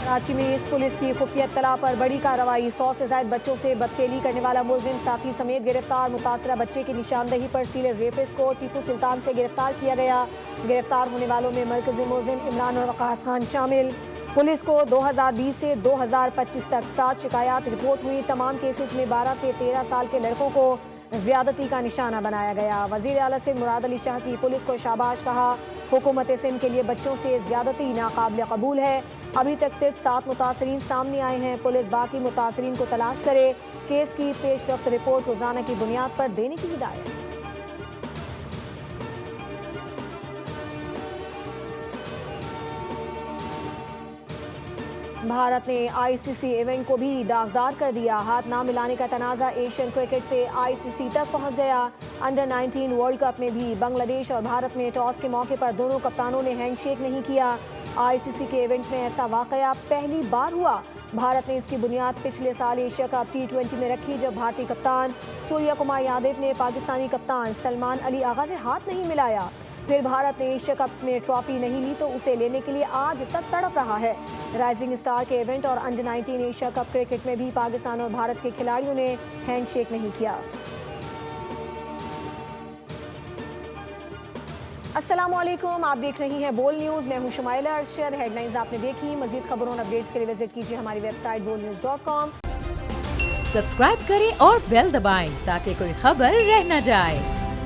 कराची में इस पुलिस की खुफिया इत्तला पर बड़ी कार्रवाई। 100 से ज्यादा बच्चों से बदफेली करने वाला मुलजिम साथी समेत गिरफ्तार। मुतासरा बच्चे की निशानदही पर सीरियल रेपिस्ट को टीपू सुल्तान से गिरफ्तार किया गया। गिरफ्तार होने वालों में मरकजी मुलजिम इमरान और वकास खान शामिल। पुलिस को 2020 से 2025 तक 7 शिकायत रिपोर्ट हुई। तमाम केसेस में 12 से 13 साल के लड़कों को ज्यादती का निशाना बनाया गया। वजीर आला सिंध मुराद अली शाह की पुलिस को शाबाश कहा। हुकूमत सिंध के लिए बच्चों से ज्यादती नाकाबिल कबूल है। अभी तक सिर्फ 7 मुतासरीन सामने आए हैं। पुलिस बाकी मुतासरीन को तलाश करे। केस की पेशरफ्त रिपोर्ट रोजाना की बुनियाद पर देने की हिदायत। भारत ने आईसीसी इवेंट को भी दागदार कर दिया। हाथ ना मिलाने का तनाज़ा एशियन क्रिकेट से आईसीसी तक पहुंच गया। अंडर 19 वर्ल्ड कप में भी बांग्लादेश और भारत में टॉस के मौके पर दोनों कप्तानों ने हैंडशेक नहीं किया। आईसीसी के इवेंट में ऐसा वाकया पहली बार हुआ। भारत ने इसकी बुनियाद पिछले साल एशिया कप T20 में रखी, जब भारतीय कप्तान सूर्या कुमार यादव ने पाकिस्तानी कप्तान सलमान अली आगा से हाथ नहीं मिलाया। फिर भारत ने एशिया कप में ट्रॉफी नहीं ली तो उसे लेने के लिए आज तक तड़प रहा है। राइजिंग स्टार के इवेंट और अंडर 19 एशिया कप क्रिकेट में भी पाकिस्तान और भारत के खिलाड़ियों ने हैंडशेक नहीं किया। अस्सलाम वालेकुम, आप देख रही हैं बोल न्यूज़। मैं हूं शुमाइला अरशद। हेडलाइंस आपने देखी। मजीद खबरों और अपडेट्स के लिए विजिट कीजिए हमारी वेबसाइट bolnews.com। सब्सक्राइब करें और बेल दबाएं ताकि कोई खबर रह न जाए।